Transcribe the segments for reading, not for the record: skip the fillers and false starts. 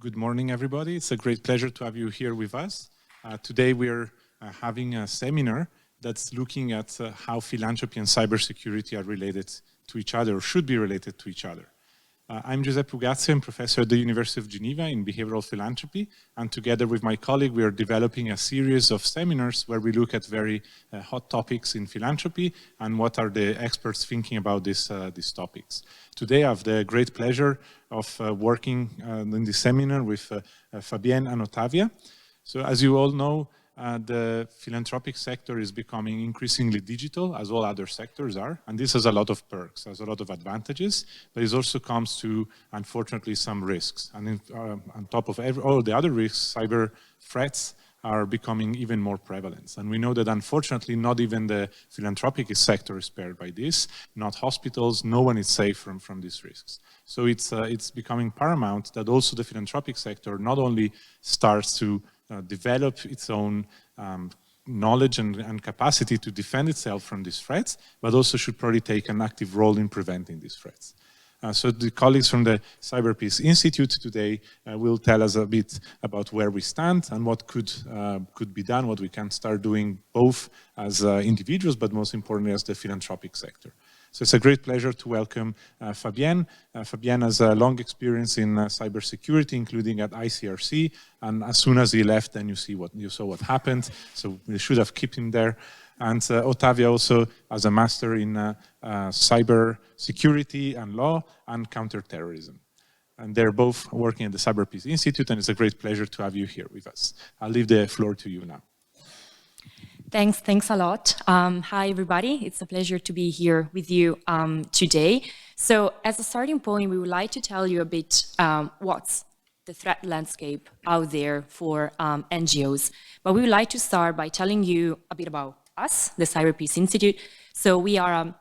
Good morning, everybody. It's a great pleasure to have you here with us. Today we're having a seminar that's looking at how philanthropy and cybersecurity are related to each other, or should be related to each other. I'm Giuseppe Ugazzi, I'm professor at the University of Geneva in behavioral philanthropy, and together with my colleague we are developing a series of seminars where we look at very hot topics in philanthropy and what are the experts thinking about these topics. Today I have the great pleasure of working in this seminar with Fabienne and Ottavia. So as you all know, the philanthropic sector is becoming increasingly digital, as all other sectors are, and this has a lot of perks, has a lot of advantages, but it also comes to, unfortunately, some risks. And on top of all the other risks, cyber threats are becoming even more prevalent. And we know that, unfortunately, not even the philanthropic sector is spared by this, not hospitals, no one is safe from these risks. So it's becoming paramount that also the philanthropic sector not only starts to develop its own knowledge and capacity to defend itself from these threats, but also should probably take an active role in preventing these threats. So the colleagues from the Cyber-Peace Institute today will tell us a bit about where we stand and what could be done, what we can start doing both as individuals, but most importantly as the philanthropic sector. So it's a great pleasure to welcome Fabienne. Fabienne has a long experience in cybersecurity, including at ICRC. And as soon as he left, then you saw what happened. So we should have kept him there. And Ottavia also has a master in cybersecurity and law and counterterrorism. And they're both working at the Cyber-Peace Institute, and it's a great pleasure to have you here with us. I'll leave the floor to you now. Thanks a lot. Hi, everybody. It's a pleasure to be here with you today. So as a starting point, we would like to tell you a bit what's the threat landscape out there for NGOs. But we would like to start by telling you a bit about us, the Cyber-Peace Institute. So we are an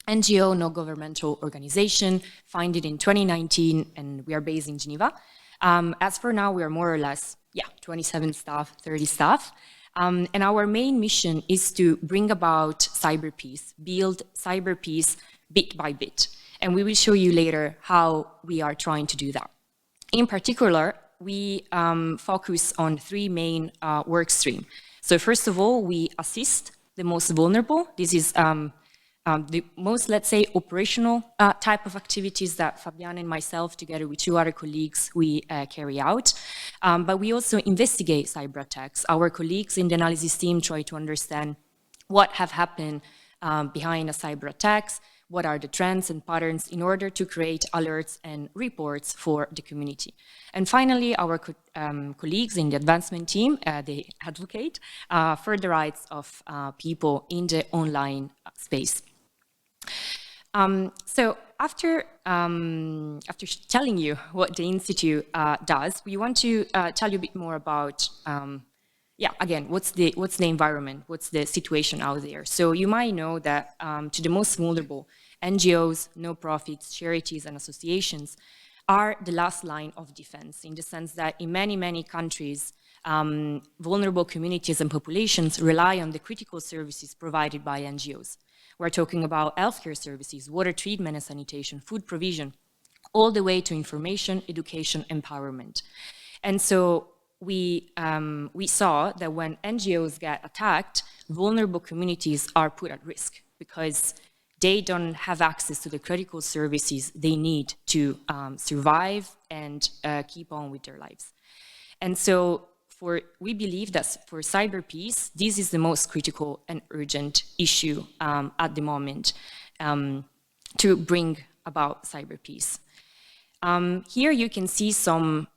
NGO, non-governmental organization, founded in 2019, and we are based in Geneva. As for now, we are more or less, 27 staff, 30 staff. And our main mission is to bring about cyber peace, build cyber peace bit by bit. And we will show you later how we are trying to do that. In particular, we focus on three main work streams. So first of all, we assist the most vulnerable. This is the most, let's say, operational type of activities that Fabienne and myself, together with two other colleagues, we carry out. But we also investigate cyber attacks. Our colleagues in the analysis team try to understand what have happened behind a cyber attacks, what are the trends and patterns in order to create alerts and reports for the community. And finally, our colleagues in the advancement team, they advocate for the rights of people in the online space. So after telling you what the Institute does, we want to tell you a bit more about, again, what's the environment, what's the situation out there. So you might know that to the most vulnerable, NGOs, no-profits, charities, and associations are the last line of defense, in the sense that in many countries, vulnerable communities and populations rely on the critical services provided by NGOs. We're talking about healthcare services, water treatment and sanitation, food provision, all the way to information, education, empowerment. And so we saw that when NGOs get attacked, vulnerable communities are put at risk because they don't have access to the critical services they need to survive and keep on with their lives. And so we believe that for cyber peace, this is the most critical and urgent issue at the moment to bring about cyber peace. Here you can see some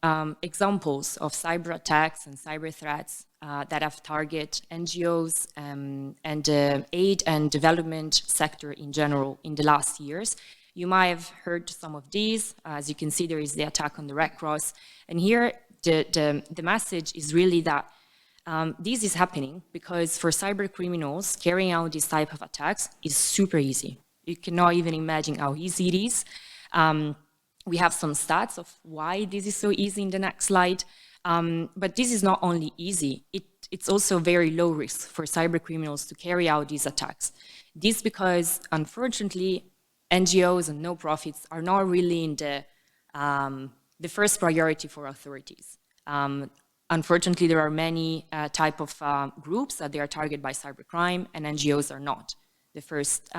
examples of cyber attacks and cyber threats that have targeted NGOs and the aid and development sector in general in the last years. You might have heard some of these. As you can see, there is the attack on the Red Cross. And here, the message is really that this is happening because for cyber criminals, carrying out this type of attacks is super easy. You cannot even imagine how easy it is. We have some stats of why this is so easy in the next slide. But this is not only easy, it's also very low risk for cyber criminals to carry out these attacks. This because, unfortunately, NGOs and no-profits are not really in the the first priority for authorities. Unfortunately, there are many type of groups that they are targeted by cybercrime, and NGOs are not. The first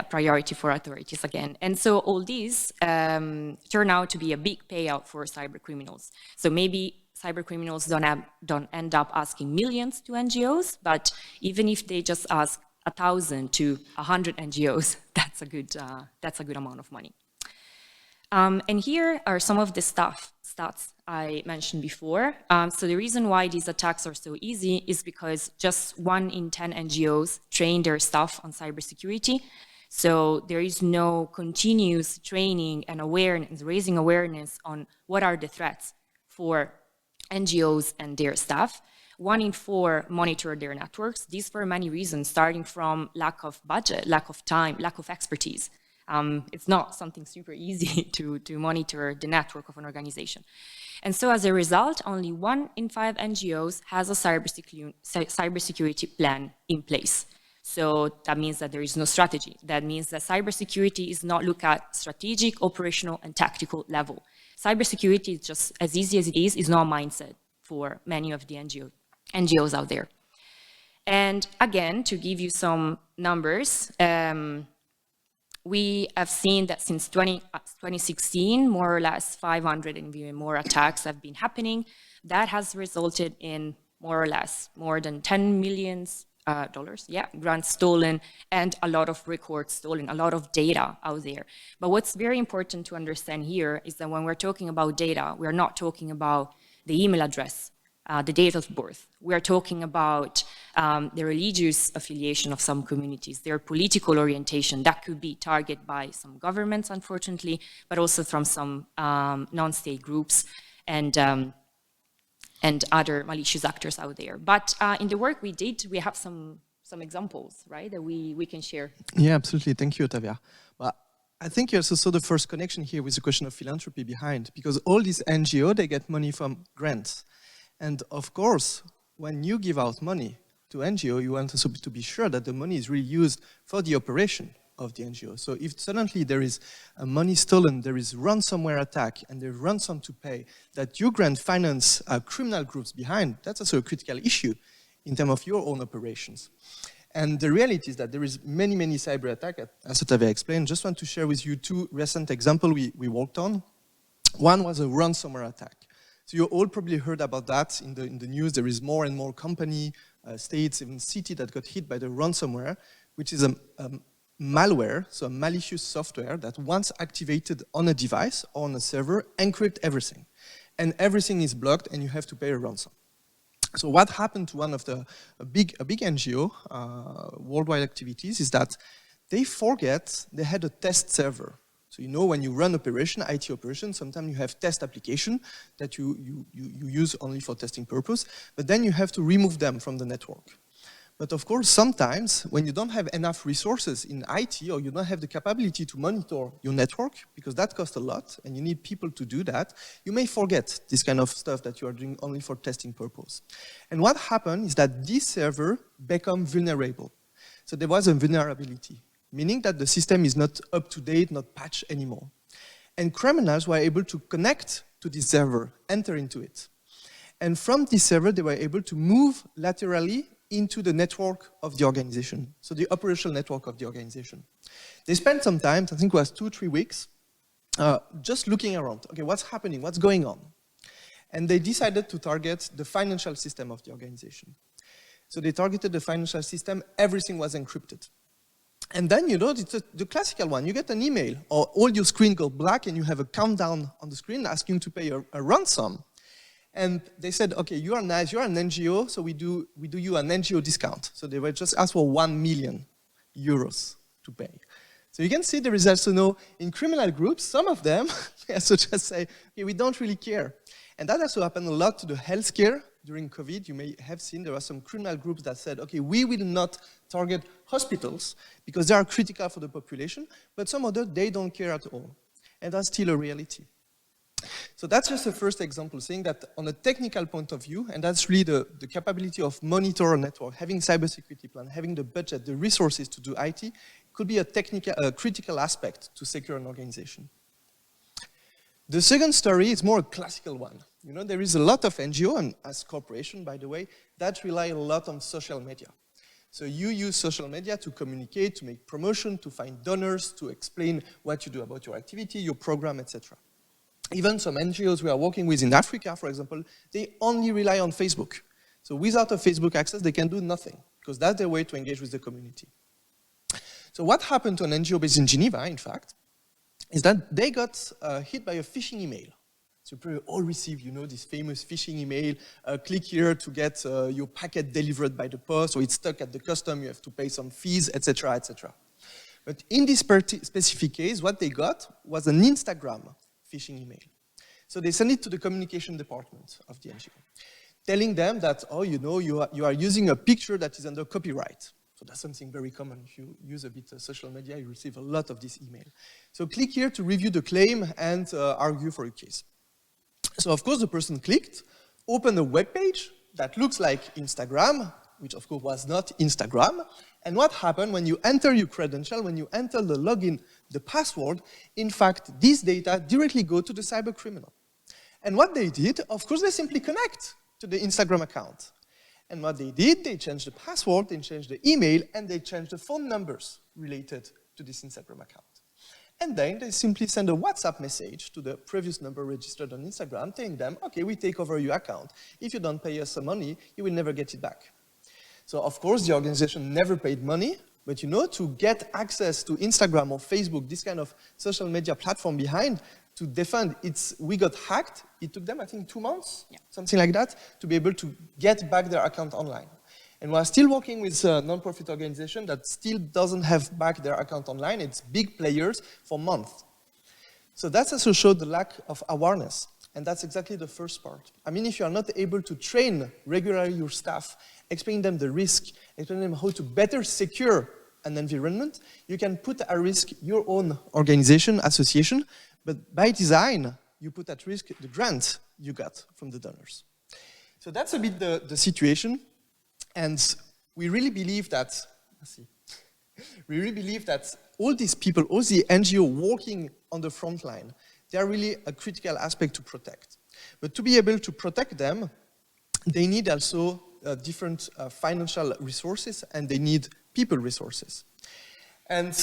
priority for authorities again. And so all these turn out to be a big payout for cybercriminals. So maybe cybercriminals don't end up asking millions to NGOs, but even if they just ask 1,000 to 100 NGOs, that's a good amount of money. And here are some of the stats I mentioned before. So the reason why these attacks are so easy is because just 1 in 10 NGOs train their staff on cybersecurity. So there is no continuous training and awareness, raising awareness on what are the threats for NGOs and their staff. 1 in 4 monitor their networks. These for many reasons, starting from lack of budget, lack of time, lack of expertise. It's not something super easy to monitor the network of an organization. And so as a result, only 1 in 5 NGOs has a cybersecurity plan in place. So that means that there is no strategy. That means that cybersecurity is not looked at strategic, operational, and tactical level. Cybersecurity is just as easy as it is not a mindset for many of the NGOs out there. And again, to give you some numbers, we have seen that since 2016, more or less 500 and even more attacks have been happening. That has resulted in more or less more than $10 million grants stolen, and a lot of records stolen, a lot of data out there. But what's very important to understand here is that when we're talking about data, we're not talking about the email address, the date of birth. We are talking about the religious affiliation of some communities, their political orientation. That could be targeted by some governments, unfortunately, but also from some non-state groups and other malicious actors out there. But in the work we did, we have some examples, right, that we can share. Yeah, absolutely. Thank you, Ottavia. Well, I think you also saw the first connection here with the question of philanthropy behind, because all these NGOs, they get money from grants. And of course, when you give out money to NGO, you want also to be sure that the money is really used for the operation of the NGO. So if suddenly there is money stolen, there is ransomware attack, and there's ransom to pay, that you grant finance criminal groups behind, that's also a critical issue in terms of your own operations. And the reality is that there is many cyber attacks, as Ottavia explained. Just want to share with you 2 recent examples we worked on. One was a ransomware attack. So you all probably heard about that in the news. There is more and more company, states, even city that got hit by the ransomware, which is a malware, so a malicious software that once activated on a device or on a server, encrypt everything. And everything is blocked and you have to pay a ransom. So what happened to one of a big NGO, worldwide activities, is that they forget they had a test server. So you know when you run operation, IT operation, sometimes you have test application that you use only for testing purpose, but then you have to remove them from the network. But of course, sometimes when you don't have enough resources in IT or you don't have the capability to monitor your network, because that costs a lot and you need people to do that, you may forget this kind of stuff that you are doing only for testing purpose. And what happened is that this server became vulnerable. So there was a vulnerability, meaning that the system is not up to date, not patched anymore. And criminals were able to connect to this server, enter into it. And from this server, they were able to move laterally into the network of the organization, so the operational network of the organization. They spent some time, I think it was 2-3 weeks, just looking around. Okay, what's happening? What's going on? And they decided to target the financial system of the organization. So they targeted the financial system, everything was encrypted. And then, you know, it's the classical one. You get an email, or all your screen goes black, and you have a countdown on the screen asking to pay a ransom. And they said, okay, you are nice, you're an NGO, so we do you an NGO discount. So they were just asked for 1 million euros to pay. So you can see the results. So now, in criminal groups, some of them also just say, okay, we don't really care. And that also happened a lot to the healthcare during COVID. You may have seen there are some criminal groups that said, okay, we will not target hospitals because they are critical for the population, but some others, they don't care at all. And that's still a reality. So that's just the first example, saying that on a technical point of view, and that's really the capability of monitor a network, having cybersecurity plan, having the budget, the resources to do IT, could be a critical aspect to secure an organization. The second story is more a classical one. You know, there is a lot of NGO, and as corporation, by the way, that rely a lot on social media. So you use social media to communicate, to make promotion, to find donors, to explain what you do about your activity, your program, etc. Even some NGOs we are working with in Africa, for example, they only rely on Facebook. So without a Facebook access, they can do nothing, because that's their way to engage with the community. So what happened to an NGO based in Geneva, in fact, is that they got hit by a phishing email. So you probably all receive, you know, this famous phishing email, click here to get your packet delivered by the post, or it's stuck at the custom, you have to pay some fees, etc., etc. But in this specific case, what they got was an Instagram phishing email. So they sent it to the communication department of the NGO, telling them that, oh, you know, you are using a picture that is under copyright. So that's something very common. If you use a bit of social media, you receive a lot of this email. So click here to review the claim and argue for your case. So of course the person clicked, opened a web page that looks like Instagram, which of course was not Instagram. And what happened when you enter your credential, when you enter the login, the password, in fact, these data directly go to the cyber criminal. And what they did, of course, they simply connect to the Instagram account. And what they did, they changed the password, they changed the email, and they changed the phone numbers related to this Instagram account. And then they simply send a WhatsApp message to the previous number registered on Instagram, telling them, okay, we take over your account. If you don't pay us some money, you will never get it back. So of course, the organization never paid money, but you know, to get access to Instagram or Facebook, this kind of social media platform behind, to defend we got hacked, it took them, I think, 2 months, something like that, to be able to get back their account online. And we're still working with a non-profit organization that still doesn't have back their account online. It's big players for months. So that's also showed the lack of awareness. And that's exactly the first part. I mean, if you are not able to train regularly your staff, explain them the risk, explain them how to better secure an environment, you can put at risk your own organization, association, but by design, you put at risk the grant you got from the donors. So that's a bit the situation. And we really believe that, all these people, all the NGO working on the front line, they are really a critical aspect to protect. But to be able to protect them, they need also different financial resources, and they need people resources. And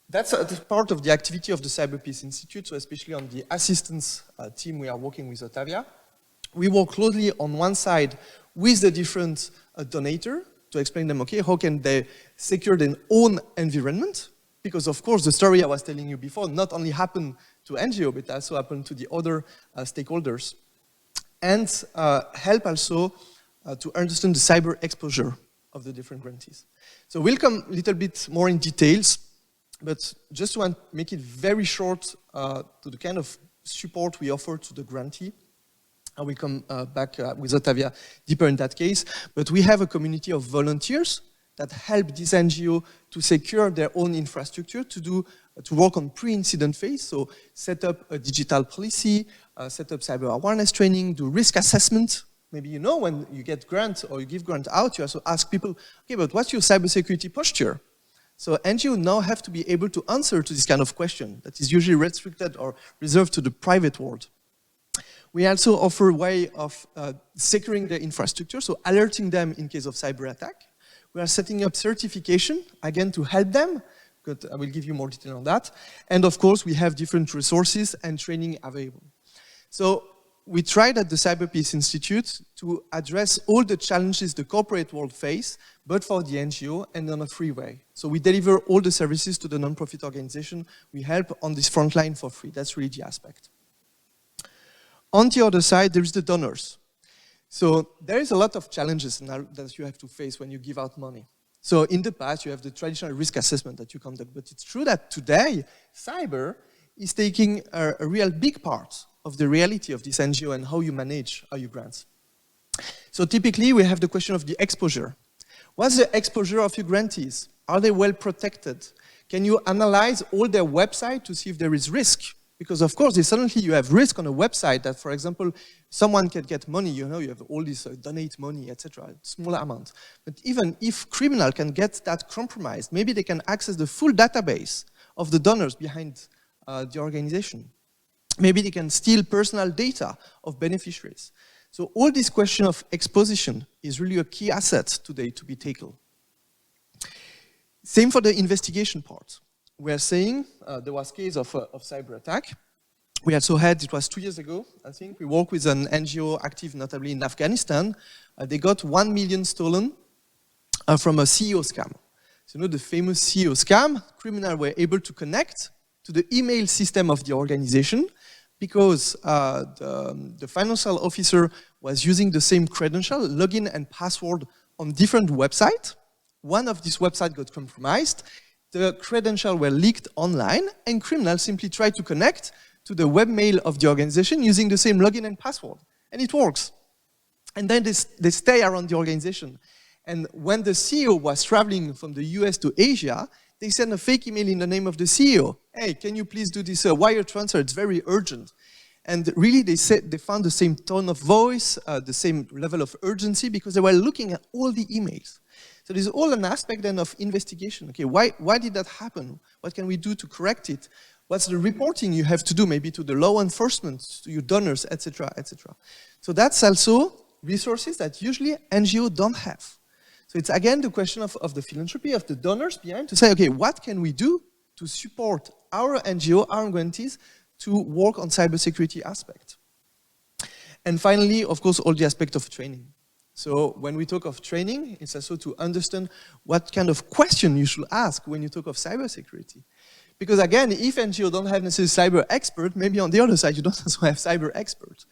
that's part of the activity of the Cyber Peace Institute, so especially on the assistance team we are working with Otavia. We work closely on one side with the different donors to explain them, okay, how can they secure their own environment? Because of course, the story I was telling you before not only happened to NGO, but also happened to the other stakeholders. And help also to understand the cyber exposure of the different grantees. So we'll come a little bit more in details, but just to make it very short to the kind of support we offer to the grantee. I will come back with Otavia deeper in that case, but we have a community of volunteers that help this NGO to secure their own infrastructure, to work on pre-incident phase, so set up a digital policy, set up cyber awareness training, do risk assessment. Maybe you know when you get grant or you give grant out, you also ask people, okay, but what's your cybersecurity posture? So NGO now have to be able to answer to this kind of question that is usually restricted or reserved to the private world. We also offer a way of securing the infrastructure, so alerting them in case of cyber attack. We are setting up certification, again, to help them, but I will give you more detail on that. And of course, we have different resources and training available. So we tried at the Cyber Peace Institute to address all the challenges the corporate world face, but for the NGO and in a free way. So we deliver all the services to the non-profit organization. We help on this front line for free. That's really the aspect. On the other side, there is the donors. So there is a lot of challenges that you have to face when you give out money. So in the past, you have the traditional risk assessment that you conduct, but it's true that today, cyber is taking a real big part of the reality of this NGO and how you manage your grants. So typically, we have the question of the exposure. What's the exposure of your grantees? Are they well protected? Can you analyze all their website to see if there is risk? Because of course, suddenly you have risk on a website that, for example, someone can get money, you know, you have all this donate money, etc., small amount. But even if criminal can get that compromised, maybe they can access the full database of the donors behind the organization. Maybe they can steal personal data of beneficiaries. So all this question of exposition is really a key asset today to be tackled. Same for the investigation part. We are saying there was case of cyber attack. We also had, it was 2 years ago, I think, we worked with an NGO active notably in Afghanistan. They got 1 million stolen from a CEO scam. So you know the famous CEO scam, criminals were able to connect to the email system of the organization because the financial officer was using the same credential, login and password on different websites. One of these websites got compromised, the credentials were leaked online, and criminals simply tried to connect to the webmail of the organization using the same login and password. And it works. And then they stay around the organization. And when the CEO was traveling from the US to Asia, they sent a fake email in the name of the CEO. Hey, can you please do this wire transfer? It's very urgent. And really, they found the same tone of voice, the same level of urgency, because they were looking at all the emails. So there's all an aspect then of investigation. Okay, why did that happen? What can we do to correct it? What's the reporting you have to do, maybe to the law enforcement, to your donors, etc., etc. So that's also resources that usually NGOs don't have. So it's again the question of the philanthropy, of the donors behind, to say, okay, what can we do to support our NGO, our grantees, to work on cybersecurity aspect? And finally, of course, all the aspect of training. So when we talk of training, it's also to understand what kind of question you should ask when you talk of cybersecurity. Because again, if NGO don't have necessarily cyber expert, maybe on the other side you don't also have cyber experts.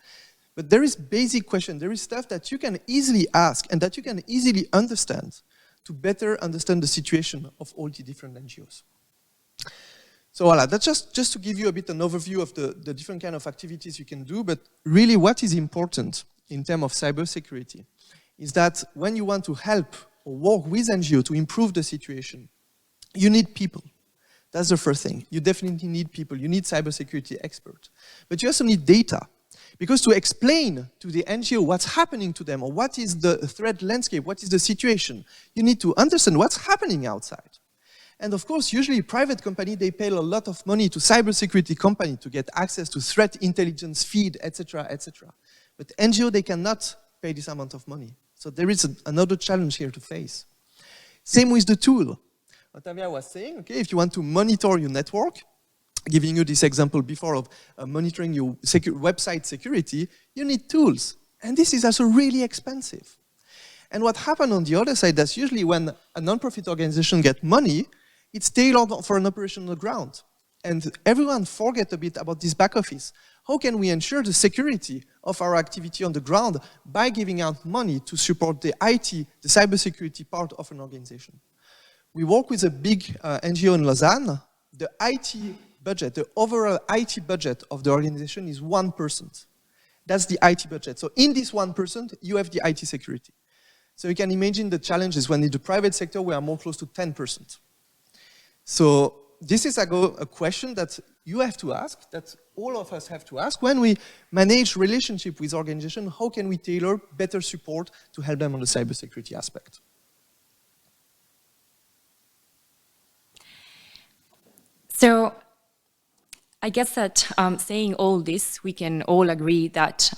But there is basic question, there is stuff that you can easily ask and that you can easily understand to better understand the situation of all the different NGOs. So voilà, that's just to give you a bit an overview of the different kind of activities you can do, but really what is important in terms of cybersecurity is that when you want to help or work with NGO to improve the situation, you need people. That's the first thing. You definitely need people. You need cybersecurity experts. But you also need data. Because to explain to the NGO what's happening to them or what is the threat landscape, what is the situation, you need to understand what's happening outside. And of course, usually private companies, they pay a lot of money to cybersecurity companies to get access to threat intelligence feed, etc., etc. But NGO, they cannot pay this amount of money. So there is another challenge here to face. Same with the tool. Ottavia was saying, okay, if you want to monitor your network, giving you this example before of monitoring your website security, you need tools. And this is also really expensive. And what happens on the other side, that's usually when a non-profit organization gets money, it's tailored for an operation on the ground. And everyone forget a bit about this back office. How can we ensure the security of our activity on the ground by giving out money to support the IT, the cybersecurity part of an organization? We work with a big NGO in Lausanne. The IT budget, the overall IT budget of the organization is 1%. That's the IT budget. So in this 1%, you have the IT security. So you can imagine the challenges when in the private sector, we are more close to 10%. So this is a question that you have to ask, that all of us have to ask. When we manage relationship with organizations, how can we tailor better support to help them on the cybersecurity aspect? So I guess that saying all this, we can all agree that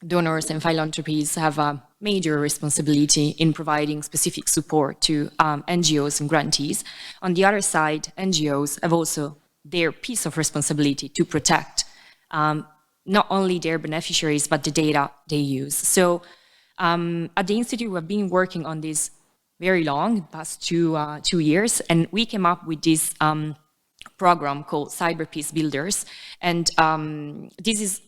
donors and philanthropies have a major responsibility in providing specific support to NGOs and grantees. On the other side, NGOs have also their piece of responsibility to protect not only their beneficiaries, but the data they use. So at the Institute, we've been working on this very long, past 2 years, and we came up with this program called Cyber Peace Builders. And this is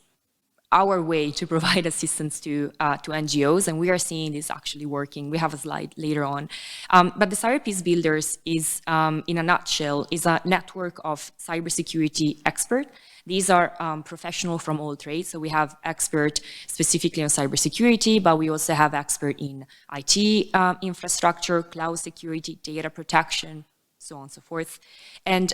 our way to provide assistance to NGOs, and we are seeing this actually working. We have a slide later on. But the Cyber Peace Builders is, in a nutshell, is a network of cybersecurity experts. These are professionals from all trades. So we have experts specifically on cybersecurity, but we also have experts in IT infrastructure, cloud security, data protection, so on and so forth. And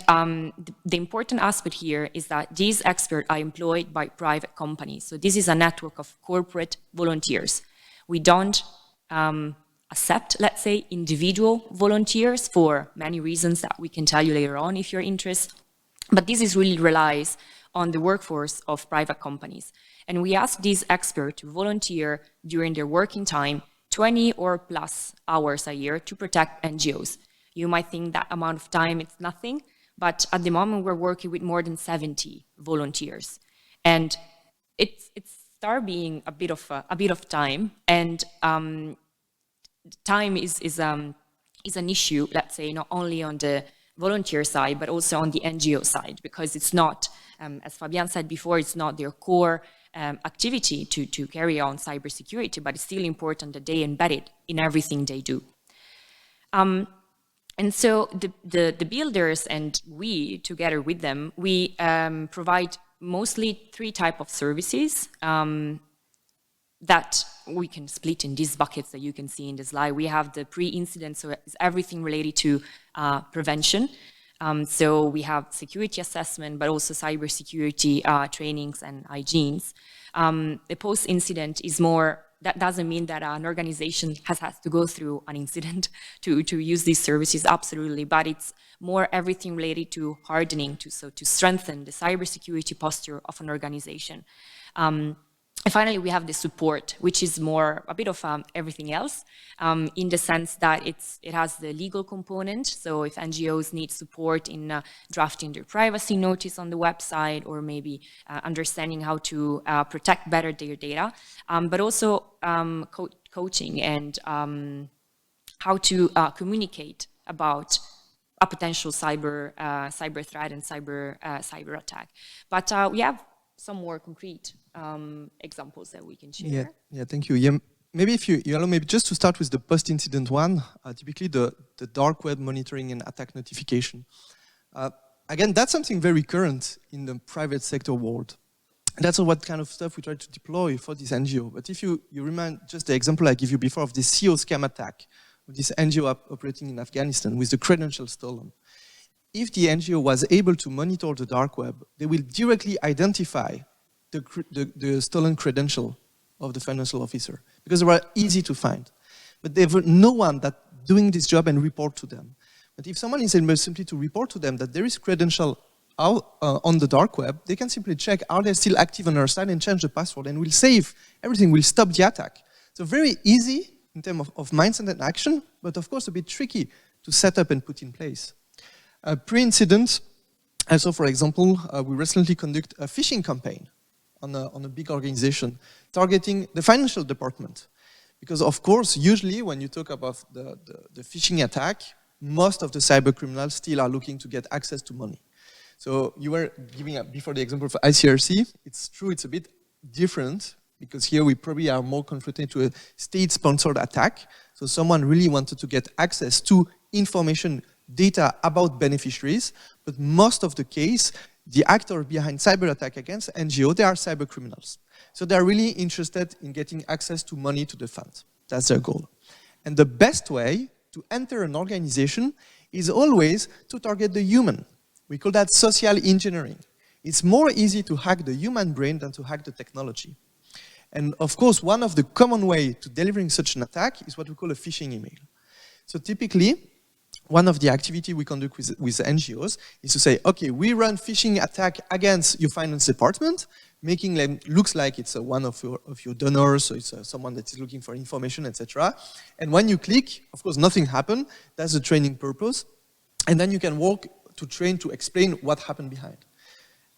the important aspect here is that these experts are employed by private companies. So this is a network of corporate volunteers. We don't accept, let's say, individual volunteers for many reasons that we can tell you later on if you're interested. But this is really relies on the workforce of private companies. And we asked these experts to volunteer during their working time 20 or plus hours a year to protect NGOs. You might think that amount of time it's nothing, but at the moment we're working with more than 70 volunteers. And it's start being a bit of time, and time is an issue, let's say, not only on the volunteer side, but also on the NGO side, because it's not, as Fabian said before, it's not their core activity to carry on cybersecurity, but it's still important that they embed it in everything they do. And so the builders and we, together with them, we provide mostly 3 types of services that we can split in these buckets that you can see in the slide. We have the pre-incident, so it's everything related to prevention. So we have security assessment, but also cybersecurity trainings and hygienes. The post-incident is more, that doesn't mean that an organization has to go through an incident to use these services, absolutely, but it's more everything related to hardening, to strengthen the cybersecurity posture of an organization. And finally, we have the support, which is more a bit of everything else, in the sense that it has the legal component. So if NGOs need support in drafting their privacy notice on the website, or maybe understanding how to protect better their data, but also coaching and how to communicate about a potential cyber threat and cyber attack. But we have some more concrete examples that we can share. Yeah, thank you. Yeah, maybe if you allow me just to start with the post-incident one, typically the dark web monitoring and attack notification. Again, that's something very current in the private sector world. That's what kind of stuff we try to deploy for this NGO. But if you remind just the example I gave you before of this CEO scam attack, of this NGO operating in Afghanistan with the credentials stolen. If the NGO was able to monitor the dark web, they will directly identify the stolen credential of the financial officer, because they were easy to find. But they have no one that doing this job and report to them. But if someone is able simply to report to them that there is credential out, on the dark web, they can simply check, are they still active on our site, and change the password, and will save everything, will stop the attack. So very easy in terms of mindset and action, but of course a bit tricky to set up and put in place. Pre-incident, also for example, we recently conducted a phishing campaign on a big organization targeting the financial department. Because of course, usually when you talk about the phishing attack, most of the cyber criminals still are looking to get access to money. So you were giving before the example for ICRC, it's true, it's a bit different, because here we probably are more confronted to a state-sponsored attack. So someone really wanted to get access to information, data about beneficiaries, but most of the case, the actor behind cyber attack against NGO, they are cyber criminals. So they're really interested in getting access to money to the fund. That's their goal. And the best way to enter an organization is always to target the human. We call that social engineering. It's more easy to hack the human brain than to hack the technology. And of course, one of the common ways to delivering such an attack is what we call a phishing email. So typically, one of the activities we conduct with NGOs is to say, okay, we run phishing attack against your finance department, making them looks like it's one of your donors, so it's someone that is looking for information, etc. And when you click, of course, nothing happened. That's the training purpose. And then you can work to train to explain what happened behind.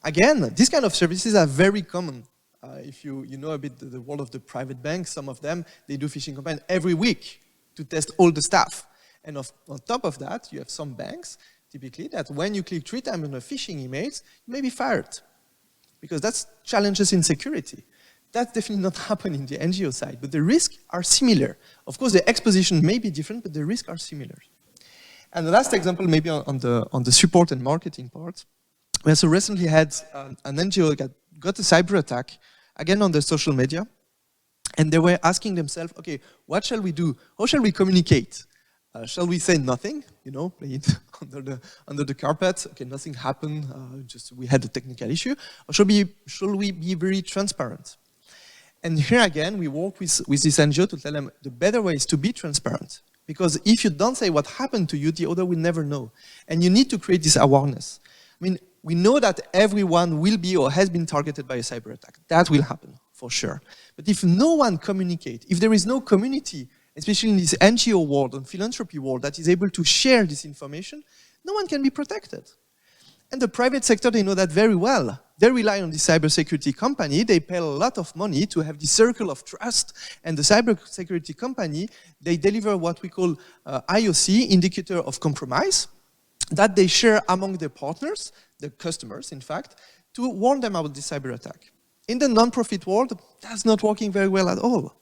Again, these kind of services are very common. If you know a bit the world of the private banks, some of them, they do phishing campaigns every week to test all the staff. And on top of that, you have some banks, typically, that when you click 3 times on a phishing email, you may be fired. Because that's challenges in security. That's definitely not happening in the NGO side, but the risks are similar. Of course, the exposition may be different, but the risks are similar. And the last example, maybe on the support and marketing part, we also recently had an NGO that got a cyber attack, again on the social media, and they were asking themselves, okay, what shall we do? How shall we communicate? Shall we say nothing, you know, play it under the carpet? Okay, nothing happened, just we had a technical issue. Or shall we be very transparent? And here again, we work with this NGO to tell them the better way is to be transparent. Because if you don't say what happened to you, the other will never know. And you need to create this awareness. I mean, we know that everyone will be or has been targeted by a cyber attack. That will happen, for sure. But if no one communicates, if there is no community, especially in this NGO world and philanthropy world, that is able to share this information, no one can be protected. And the private sector, they know that very well. They rely on the cybersecurity company. They pay a lot of money to have the circle of trust. And the cybersecurity company, they deliver what we call IOC, indicator of compromise, that they share among their partners, the customers, in fact, to warn them about the cyber attack. In the non-profit world, that's not working very well at all.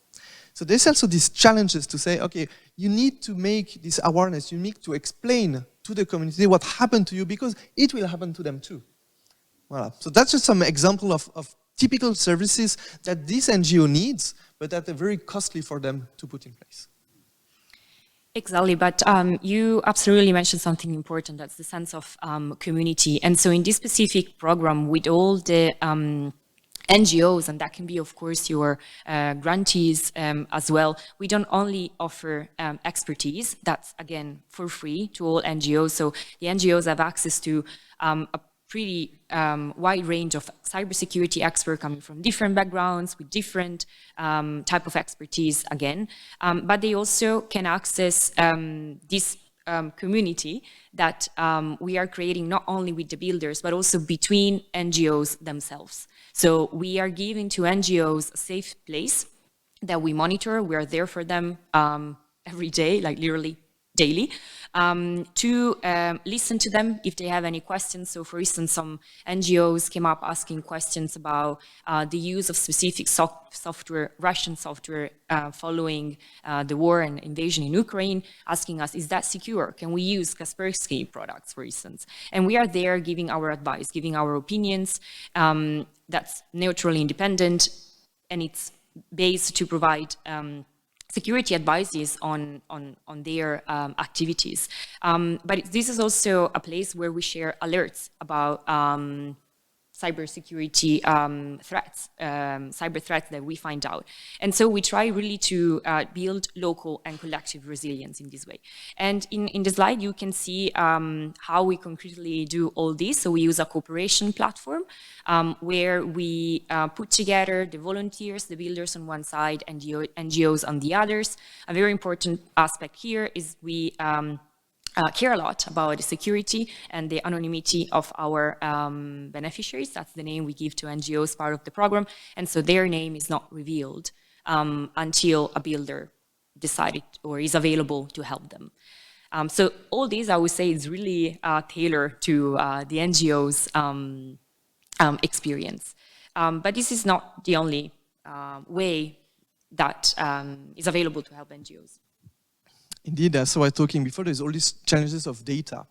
So there's also these challenges to say, okay, you need to make this awareness, you need to explain to the community what happened to you, because it will happen to them too. Voilà. So that's just some example of typical services that this NGO needs, but that are very costly for them to put in place. Exactly, but you absolutely mentioned something important, that's the sense of community. And so in this specific program, with all the NGOs, and that can be, of course, your grantees as well. We don't only offer expertise, that's, again, for free to all NGOs. So the NGOs have access to a pretty wide range of cybersecurity experts coming from different backgrounds with different type of expertise, again. But they also can access this community that we are creating not only with the builders, but also between NGOs themselves. So we are giving to NGOs a safe place that we monitor. We are there for them every day, like literally daily, to listen to them if they have any questions. So for instance, some NGOs came up asking questions about the use of specific software, Russian software, following the war and invasion in Ukraine, asking us, is that secure? Can we use Kaspersky products, for instance? And we are there giving our advice, giving our opinions. That's neutrally independent, and it's based to provide security advices on their activities. But this is also a place where we share alerts about cybersecurity threats, cyber threats that we find out. And so we try really to build local and collective resilience in this way. And in the slide, you can see how we concretely do all this. So we use a cooperation platform where we put together the volunteers, the builders on one side, and NGOs on the others. A very important aspect here is we care a lot about the security and the anonymity of our beneficiaries. That's the name we give to NGOs part of the program. And so their name is not revealed until a builder decided or is available to help them. So all this, I would say, is really tailored to the NGOs' experience. But this is not the only way that is available to help NGOs. Indeed, as I was talking before, there's all these challenges of data.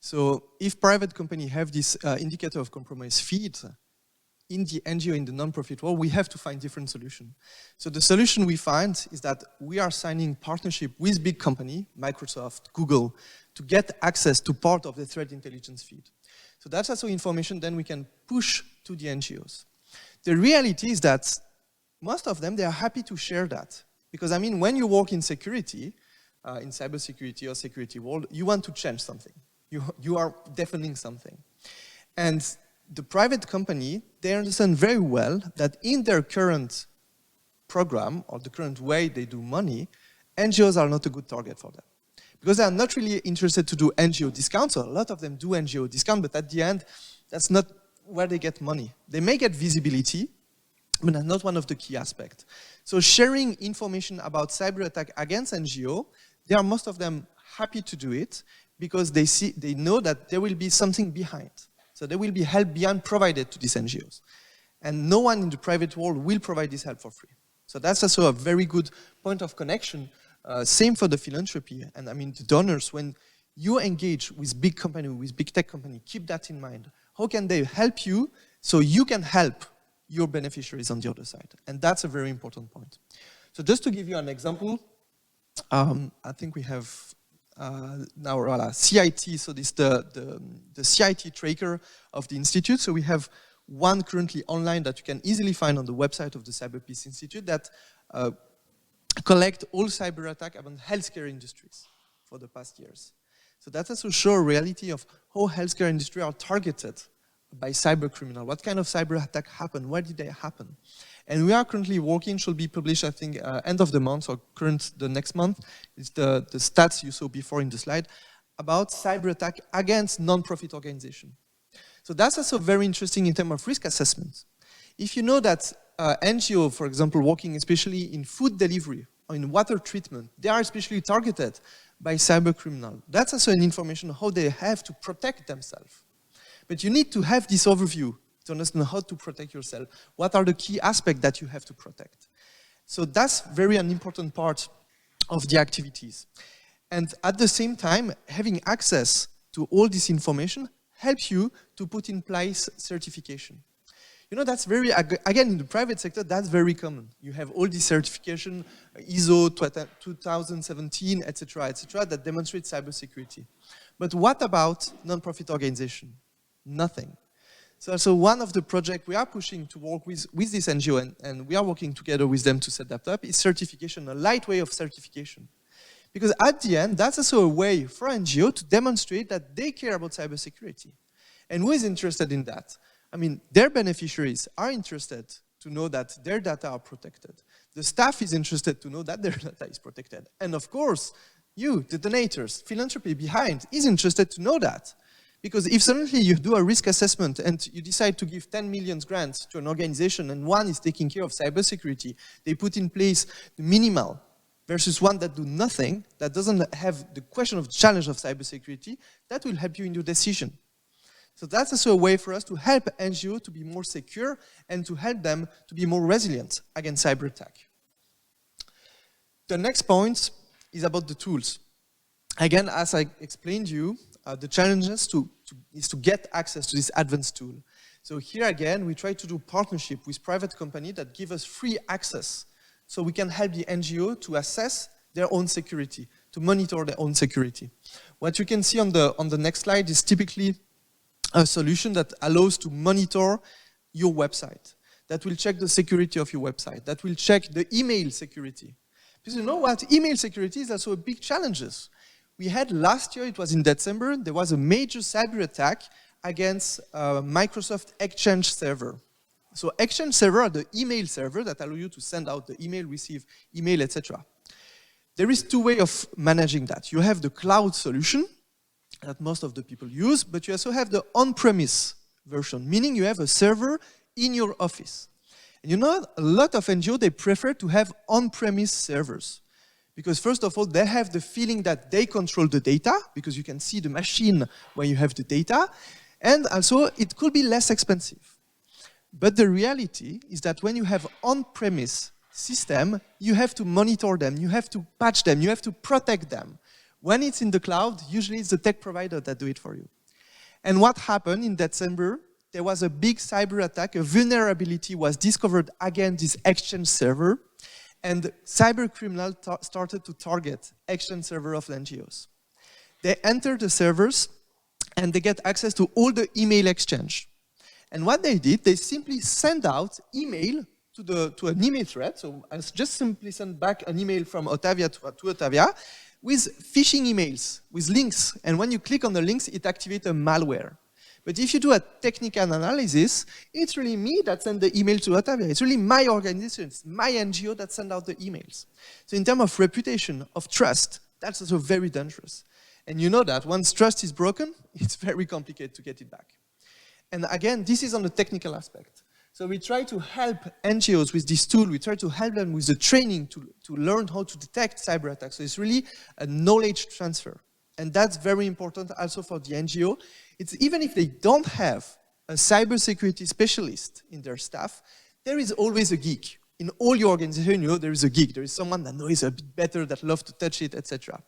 So if private companies have this indicator of compromise feed in the NGO, in the non-profit world, we have to find different solutions. So the solution we find is that we are signing partnership with big companies, Microsoft, Google, to get access to part of the threat intelligence feed. So that's also information then we can push to the NGOs. The reality is that most of them, they are happy to share that. Because, I mean, when you work in security, in cybersecurity or security world, you want to change something. You are defending something. And the private company, they understand very well that in their current program or the current way they do money, NGOs are not a good target for them. Because they are not really interested to do NGO discounts. So a lot of them do NGO discount, but at the end, that's not where they get money. They may get visibility, but that's not one of the key aspects. So sharing information about cyber attack against NGO, they are most of them happy to do it because they know that there will be something behind. So there will be help beyond provided to these NGOs. And no one in the private world will provide this help for free. So that's also a very good point of connection. Same for the philanthropy. And I mean, the donors, when you engage with big company, with big tech company, keep that in mind. How can they help you so you can help your beneficiaries on the other side? And that's a very important point. So just to give you an example, I think we have now CIT, so this is the CIT tracker of the Institute. So we have one currently online that you can easily find on the website of the Cyber Peace Institute that collect all cyber attack about healthcare industries for the past years. So that also shows a reality of how healthcare industry are targeted by cyber criminal. What kind of cyber attack happened? Why did they happen? And we are currently working, should be published, I think, end of the month or the next month. It's the stats you saw before in the slide about cyber attack against non-profit organizations. So that's also very interesting in terms of risk assessment. If you know that NGO, for example, working especially in food delivery or in water treatment, they are especially targeted by cyber criminal. That's also an information how they have to protect themselves. But you need to have this overview to understand how to protect yourself. What are the key aspects that you have to protect? So that's very an important part of the activities. And at the same time, having access to all this information helps you to put in place certification. You know, that's very, again, in the private sector, that's very common. You have all these certification, ISO 2017, etc., that demonstrate cybersecurity. But what about non-profit organization? Nothing. So one of the projects we are pushing to work with this NGO, and we are working together with them to set that up, is certification, a light way of certification. Because at the end, that's also a way for NGO to demonstrate that they care about cybersecurity. And who is interested in that? I mean, their beneficiaries are interested to know that their data are protected. The staff is interested to know that their data is protected. And of course, you, the donators, philanthropy behind, is interested to know that. Because if suddenly you do a risk assessment and you decide to give 10 million grants to an organization and one is taking care of cybersecurity, they put in place the minimal versus one that do nothing, that doesn't have the question of challenge of cybersecurity, that will help you in your decision. So that's also a way for us to help NGOs to be more secure and to help them to be more resilient against cyber attack. The next point is about the tools. Again, as I explained to you, the challenges is to get access to this advanced tool. So here again, we try to do partnership with private companies that give us free access so we can help the NGO to assess their own security, to monitor their own security. What you can see on the next slide is typically a solution that allows to monitor your website, that will check the security of your website, that will check the email security. Because you know what? Email security is also a big challenge. We had last year, it was in December, there was a major cyber attack against Microsoft Exchange server. So Exchange server are the email server that allow you to send out the email, receive email, etc. There is two ways of managing that. You have the cloud solution that most of the people use, but you also have the on-premise version, meaning you have a server in your office. And you know, a lot of NGOs, they prefer to have on-premise servers. Because first of all, they have the feeling that they control the data, because you can see the machine when you have the data, and also it could be less expensive. But the reality is that when you have on-premise system, you have to monitor them, you have to patch them, you have to protect them. When it's in the cloud, usually it's the tech provider that do it for you. And what happened in December, there was a big cyber attack, a vulnerability was discovered against this Exchange server, and cyber criminals started to target Exchange server of NGOs. They enter the servers and they get access to all the email exchange. And what they did, they simply send out email to an email thread. So I just simply send back an email from Otavia to Otavia with phishing emails, with links. And when you click on the links, it activates a malware. But if you do a technical analysis, it's really me that send the email to Otavia. It's really my organization, it's my NGO that send out the emails. So in terms of reputation, of trust, that's also very dangerous. And you know that once trust is broken, it's very complicated to get it back. And again, this is on the technical aspect. So we try to help NGOs with this tool. We try to help them with the training to learn how to detect cyber attacks. So it's really a knowledge transfer. And that's very important also for the NGO. It's even if they don't have a cybersecurity specialist in their staff, there is always a geek. In all your organizations, you know, there is a geek. There is someone that knows a bit better, that loves to touch it, etc.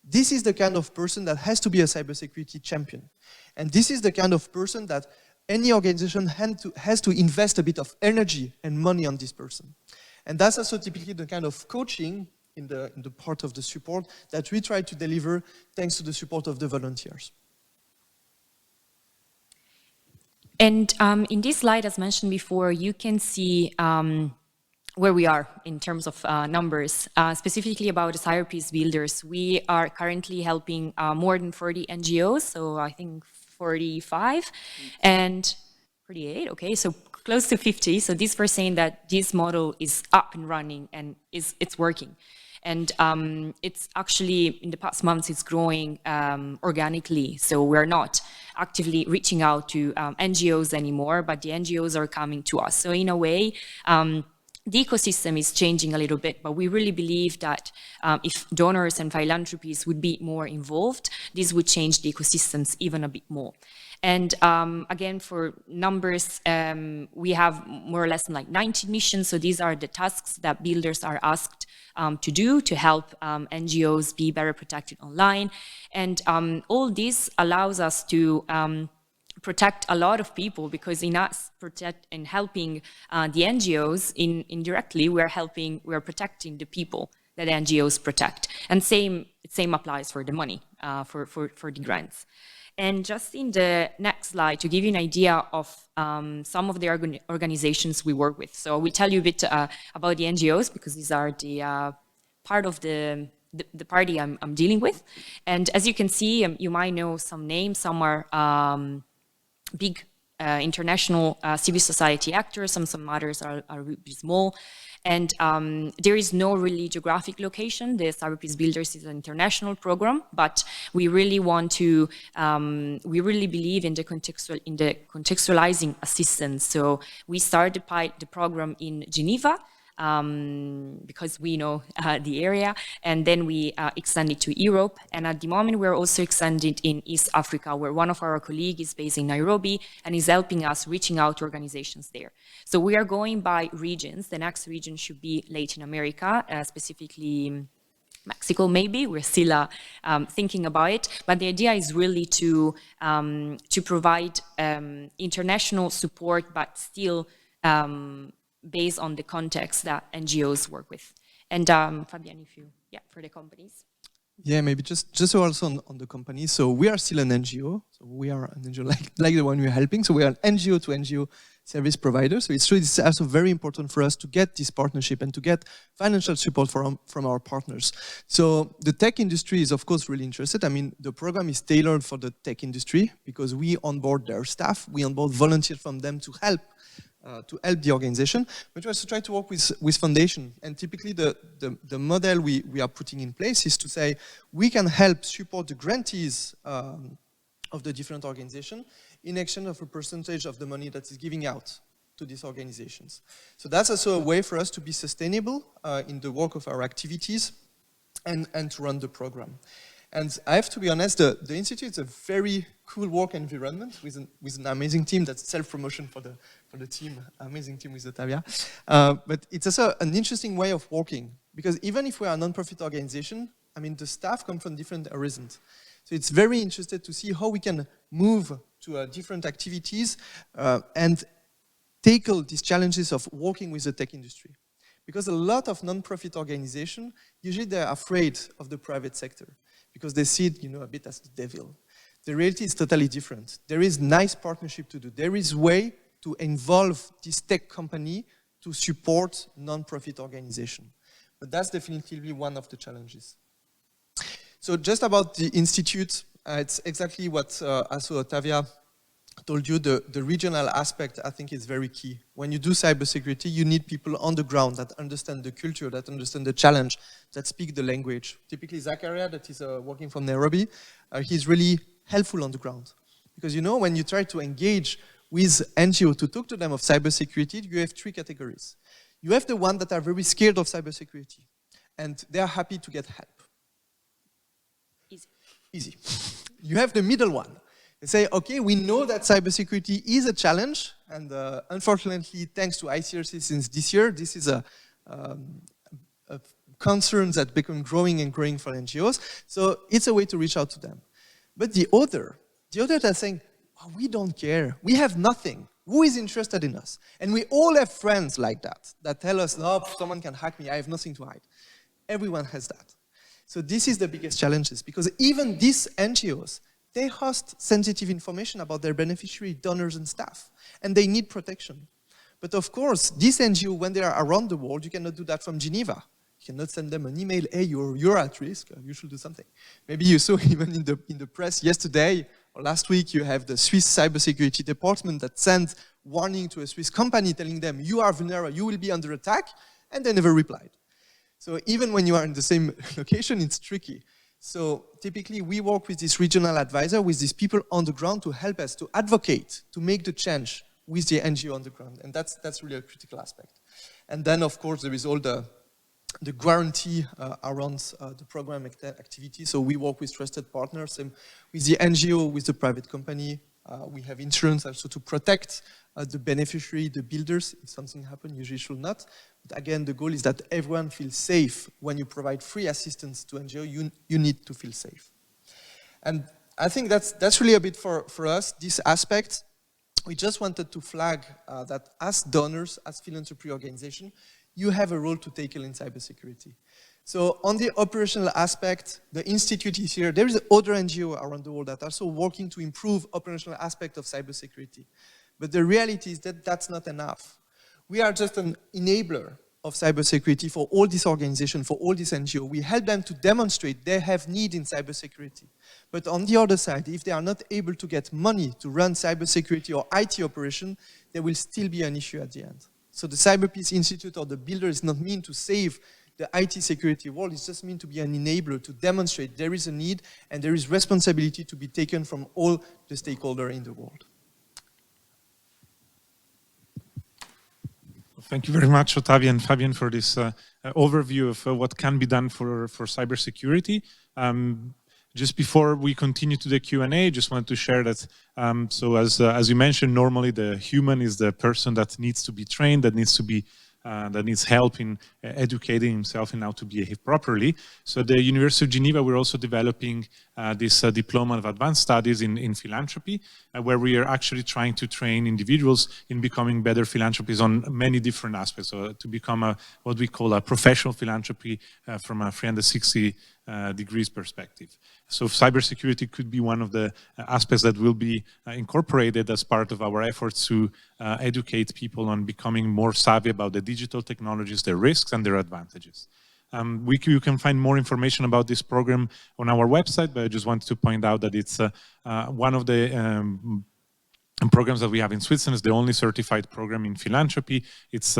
This is the kind of person that has to be a cybersecurity champion. And this is the kind of person that any organization has to invest a bit of energy and money on this person. And that's also typically the kind of coaching in the part of the support that we try to deliver thanks to the support of the volunteers. And in this slide, as mentioned before, you can see where we are in terms of numbers, specifically about the Cyber Peace Builders. We are currently helping more than 40 NGOs, so I think 45 and 48, okay, so close to 50. So these were saying that this model is up and running and it's working. And it's actually, in the past months, it's growing organically. So we're not actively reaching out to NGOs anymore, but the NGOs are coming to us. So in a way, the ecosystem is changing a little bit, but we really believe that if donors and philanthropies would be more involved, this would change the ecosystems even a bit more. And again, for numbers, we have more or less like 90 missions. So these are the tasks that builders are asked to do to help NGOs be better protected online. And all this allows us to protect a lot of people, because in us protect and helping the NGOs indirectly, we're protecting the people that NGOs protect. And same applies for the money, for the grants. And just in the next slide, to give you an idea of some of the organizations we work with. So I will tell you a bit about the NGOs, because these are the part of the party I'm dealing with. And as you can see, you might know some names. Some are big international civil society actors, some others are really small. And there is no really geographic location. The Cyber-Peace Builders is an international program, but we really want to, we really believe in the contextualizing assistance. So we started the program in Geneva, because we know the area, and then we extended to Europe. And at the moment, we're also extended in East Africa, where one of our colleagues is based in Nairobi and is helping us reaching out to organizations there. So we are going by regions. The next region should be Latin America, specifically Mexico, maybe. We're still thinking about it, but the idea is really to provide international support, but still based on the context that NGOs work with. And Fabian, if you, for the companies. Yeah, maybe just also on the companies. So we are still an NGO. So we are an NGO like the one we're helping. So we are an NGO to NGO service provider. So it's true, it's also very important for us to get this partnership and to get financial support from our partners. So the tech industry is of course really interested. I mean, the program is tailored for the tech industry because we onboard their staff, we onboard volunteers from them to help the organization, but we also try to work with foundation. And typically the model we are putting in place is to say we can help support the grantees of the different organizations in exchange of a percentage of the money that is giving out to these organizations. So that's also a way for us to be sustainable in the work of our activities and to run the program. And I have to be honest, the Institute is a very cool work environment with an amazing team. That's self-promotion for the team, amazing team with Ottavia. But it's also an interesting way of working, because even if we are a non-profit organization, I mean, the staff come from different horizons. So it's very interesting to see how we can move to different activities and tackle these challenges of working with the tech industry. Because a lot of non-profit organizations, usually they're afraid of the private sector, because they see it, a bit as the devil. The reality is totally different. There is nice partnership to do. There is way to involve this tech company to support non-profit organization. But that's definitely one of the challenges. So just about the Institute, it's exactly what also Ottavia told you, the regional aspect I think is very key. When you do cybersecurity, you need people on the ground that understand the culture, that understand the challenge, that speak the language. Typically Zakaria, that is working from Nairobi, he's really helpful on the ground. Because when you try to engage with NGO to talk to them of cybersecurity, you have three categories. You have the ones that are very scared of cybersecurity, and they are happy to get help. Easy. You have the middle one. They say, okay, we know that cybersecurity is a challenge, and unfortunately, thanks to ICRC since this year, this is a concern that become growing and growing for NGOs. So it's a way to reach out to them. But the other are saying, oh, we don't care. We have nothing. Who is interested in us? And we all have friends like that tell us, no, someone can hack me. I have nothing to hide. Everyone has that. So this is the biggest challenges, because even these NGOs, they host sensitive information about their beneficiary, donors, and staff, and they need protection. But of course, these NGOs, when they are around the world, you cannot do that from Geneva. You cannot send them an email, hey, you're at risk, you should do something. Maybe you saw even in the press yesterday, Or last week, you have the Swiss cybersecurity department that sent warning to a Swiss company telling them, you are vulnerable, you will be under attack, and they never replied. So even when you are in the same location, it's tricky. So typically, we work with this regional advisor, with these people on the ground to help us to advocate, to make the change with the NGO on the ground. And that's really a critical aspect. And then, of course, there is all the guarantee around the program activity. So we work with trusted partners, and with the NGO, with the private company. We have insurance also to protect the beneficiary, the builders. If something happens, usually it should not. But again, the goal is that everyone feels safe. When you provide free assistance to NGO, you need to feel safe. And I think that's really a bit for us, this aspect. We just wanted to flag that as donors, as philanthropy organization, you have a role to tackle in cybersecurity. So on the operational aspect, the institute is here. There is other NGO around the world that are also working to improve operational aspect of cybersecurity. But the reality is that that's not enough. We are just an enabler of cybersecurity for all these organizations, for all these NGO. We help them to demonstrate they have need in cybersecurity. But on the other side, if they are not able to get money to run cybersecurity or IT operation, there will still be an issue at the end. So the Cyber Peace Institute or the builder is not meant to save the IT security world, it's just meant to be an enabler to demonstrate there is a need and there is responsibility to be taken from all the stakeholders in the world. Thank you very much, Ottavio and Fabien, for this overview of what can be done for cybersecurity. Just before we continue to the Q&A, just want to share that, so as you mentioned, normally the human is the person that needs to be trained, that needs help in educating himself in how to behave properly. So at the University of Geneva, we're also developing this diploma of advanced studies in philanthropy, where we are actually trying to train individuals in becoming better philanthropists on many different aspects. So to become what we call a professional philanthropy from a 360 degrees perspective. So cybersecurity could be one of the aspects that will be incorporated as part of our efforts to educate people on becoming more savvy about the digital technologies, their risks and their advantages. You can find more information about this program on our website, but I just wanted to point out that it's one of the programs that we have in Switzerland. Is the only certified program in philanthropy. Its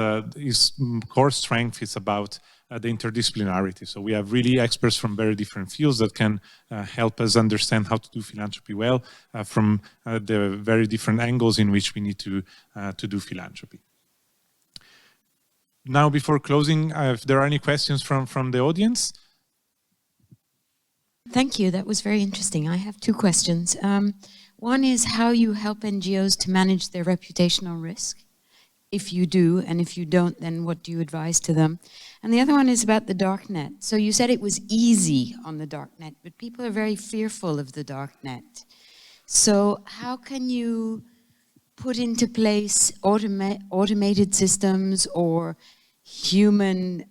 core strength is about the interdisciplinarity. So we have really experts from very different fields that can help us understand how to do philanthropy well from the very different angles in which we need to do philanthropy. Now, before closing, if there are any questions from the audience. Thank you. That was very interesting. I have two questions. One is how you help NGOs to manage their reputational risk. If you do, and if you don't, then what do you advise to them? And the other one is about the darknet. So you said it was easy on the darknet, but people are very fearful of the darknet. So how can you put into place automated systems or human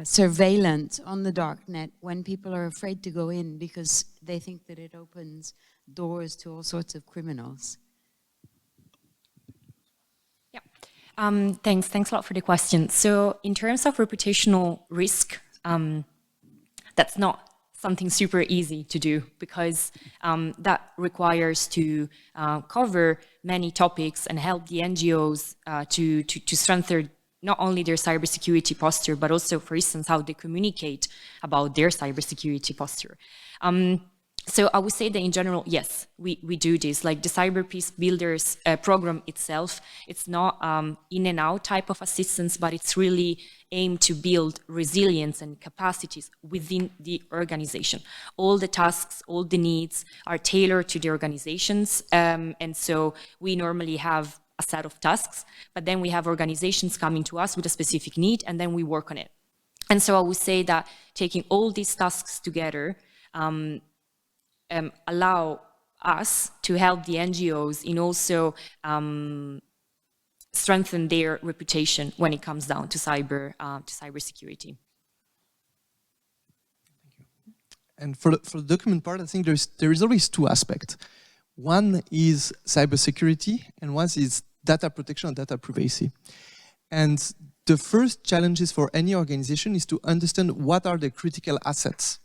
surveillance on the darknet when people are afraid to go in because they think that it opens doors to all sorts of criminals? Thanks a lot for the question. So in terms of reputational risk, that's not something super easy to do because that requires to cover many topics and help the NGOs to strengthen not only their cybersecurity posture, but also, for instance, how they communicate about their cybersecurity posture. So I would say that in general, yes, we do this. Like the Cyber Peace Builders program itself, it's not in and out type of assistance, but it's really aimed to build resilience and capacities within the organization. All the tasks, all the needs are tailored to the organizations. And so we normally have a set of tasks, but then we have organizations coming to us with a specific need, and then we work on it. And so I would say that taking all these tasks together, allow us to help the NGOs in also strengthen their reputation when it comes down to cybersecurity. And for the document part, I think there is always two aspects. One is cybersecurity, and one is data protection and data privacy. And the first challenges for any organization is to understand what are the critical assets.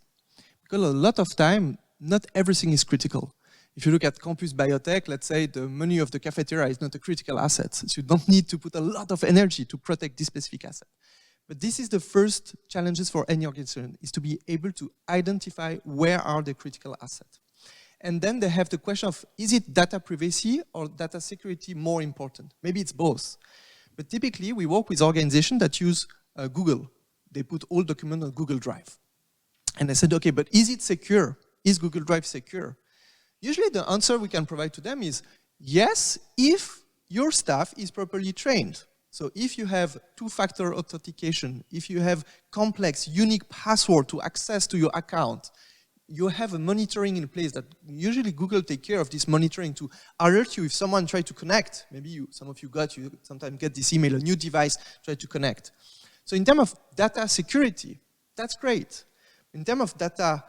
Because a lot of time, not everything is critical. If you look at Campus Biotech, let's say the menu of the cafeteria is not a critical asset. So you don't need to put a lot of energy to protect this specific asset. But this is the first challenges for any organization, is to be able to identify where are the critical assets. And then they have the question of, is it data privacy or data security more important? Maybe it's both. But typically, we work with organizations that use Google. They put all documents on Google Drive. And I said, okay, but is it secure? Is Google Drive secure? Usually the answer we can provide to them is, yes, if your staff is properly trained. So if you have two-factor authentication, if you have complex, unique password to access to your account, you have a monitoring in place that usually Google take care of this monitoring to alert you if someone tries to connect. Maybe some of you sometimes get this email, a new device try to connect. So in terms of data security, that's great. In terms of data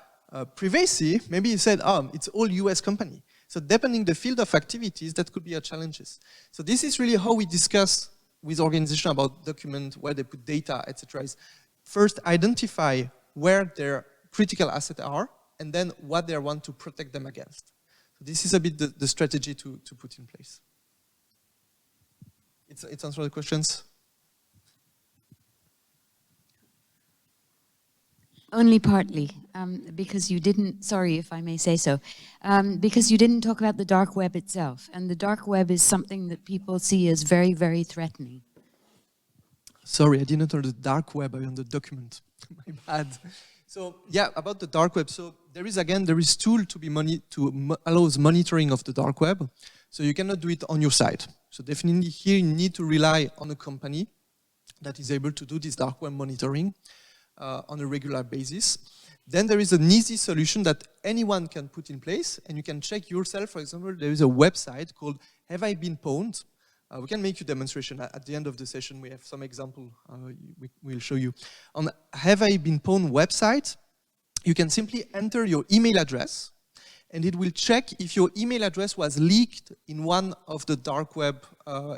privacy, maybe you said, it's all US company. So depending the field of activities, that could be a challenges. So this is really how we discuss with organizations about document, where they put data, etc. Is first identify where their critical assets are, and then what they want to protect them against. So this is a bit the strategy to put in place. It's answer the questions? Only partly, because you didn't, sorry if I may say so, because you didn't talk about the dark web itself. And the dark web is something that people see as very, very threatening. Sorry, I didn't know the dark web on the document. My bad. So yeah, about the dark web. So there is tool to allows monitoring of the dark web. So you cannot do it on your side. So definitely here you need to rely on a company that is able to do this dark web monitoring on a regular basis. Then there is an easy solution that anyone can put in place, and you can check yourself. For example, there is a website called Have I Been Pwned? We can make you demonstration at the end of the session. We have some example we'll show you. On Have I Been Pwned website, you can simply enter your email address, and it will check if your email address was leaked in one of the dark web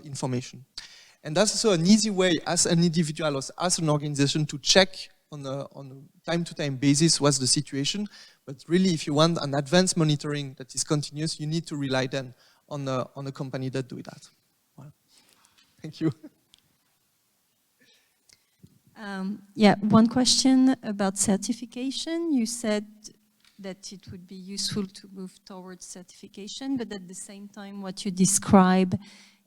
information. And that's also an easy way as an individual or as an organization to check on a time-to-time basis what's the situation. But really, if you want an advanced monitoring that is continuous, you need to rely then on a company that do that. Well, thank you. Yeah, one question about certification. You said that it would be useful to move towards certification, but at the same time, what you describe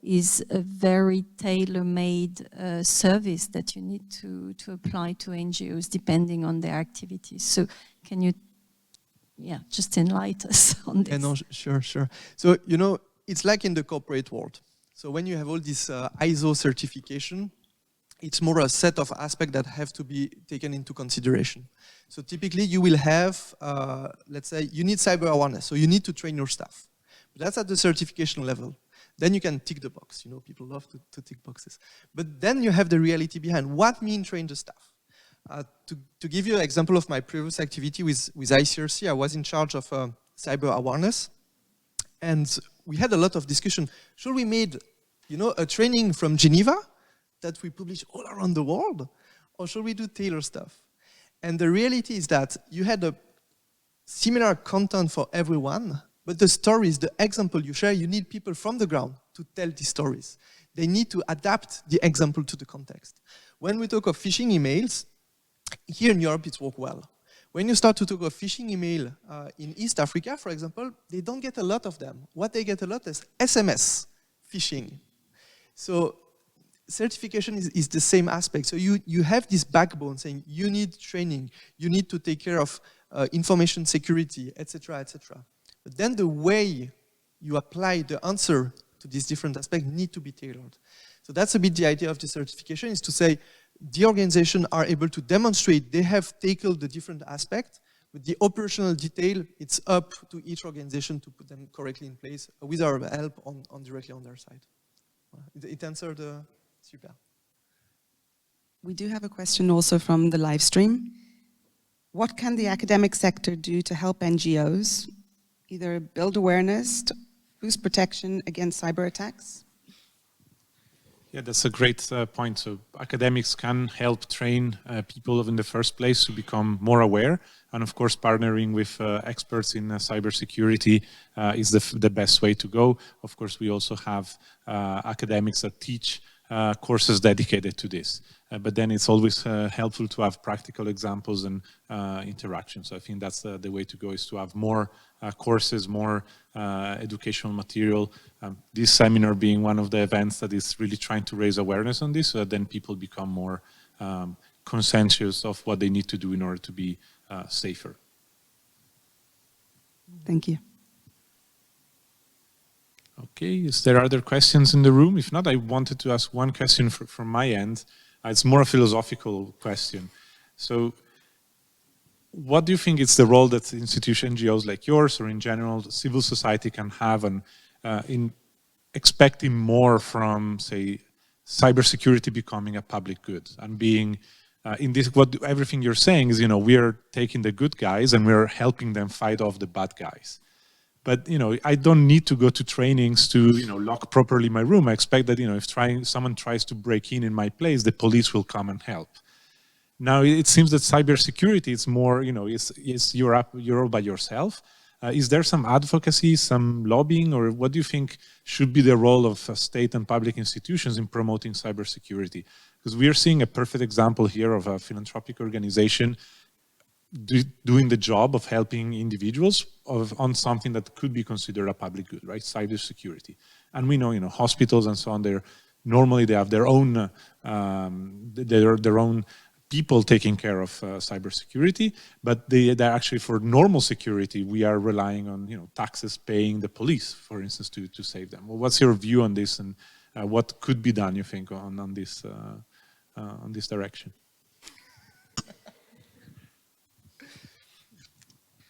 is a very tailor-made service that you need to apply to NGOs depending on their activities. So can you, just enlighten us on this? No, sure. So, it's like in the corporate world. So when you have all this ISO certification, it's more a set of aspects that have to be taken into consideration. So typically you will have, let's say, you need cyber awareness, so you need to train your staff. But that's at the certification level. Then you can tick the box. People love to tick boxes. But then you have the reality behind. What mean train the staff? To give you an example of my previous activity with ICRC, I was in charge of cyber awareness. And we had a lot of discussion. Should we make, a training from Geneva that we publish all around the world? Or should we do tailor stuff? And the reality is that you had a similar content for everyone, but the stories, the example you share, you need people from the ground to tell these stories. They need to adapt the example to the context. When we talk of phishing emails, here in Europe it's worked well. When you start to talk of phishing email in East Africa, for example, they don't get a lot of them. What they get a lot is SMS phishing. So certification is the same aspect. So you have this backbone saying you need training, you need to take care of information security, etc., etc. But then the way you apply the answer to these different aspects need to be tailored. So that's a bit the idea of the certification, is to say the organization are able to demonstrate they have tackled the different aspects, but the operational detail, it's up to each organization to put them correctly in place with our help on directly on their side. It answered the super. We do have a question also from the live stream. What can the academic sector do to help NGOs either build awareness, boost protection against cyber attacks? Yeah, that's a great point. So academics can help train people in the first place to become more aware. And of course, partnering with experts in cybersecurity is the best way to go. Of course, we also have academics that teach courses dedicated to this. But then it's always helpful to have practical examples and interactions. So I think that's the way to go, is to have more courses, more educational material. This seminar being one of the events that is really trying to raise awareness on this, so that then people become more conscientious of what they need to do in order to be safer. Thank you. Okay, is there other questions in the room? If not, I wanted to ask one question from my end. It's more a philosophical question. So what do you think is the role that institutions, NGOs like yours, or in general, civil society can have in expecting more from, say, cybersecurity becoming a public good and being in this, everything you're saying is, we are taking the good guys and we're helping them fight off the bad guys. But, I don't need to go to trainings to, lock properly my room. I expect that, if someone tries to break in my place, the police will come and help. Now, it seems that cybersecurity is more, you're all by yourself. Is there some advocacy, some lobbying, or what do you think should be the role of state and public institutions in promoting cybersecurity? Because we are seeing a perfect example here of a philanthropic organization doing the job of helping individuals on something that could be considered a public good, right? Cybersecurity. And we know, hospitals and so on, normally they have their own people taking care of cybersecurity, but they're actually, for normal security, we are relying on taxes paying the police, for instance, to save them. Well, what's your view on this, and what could be done, you think, on this direction?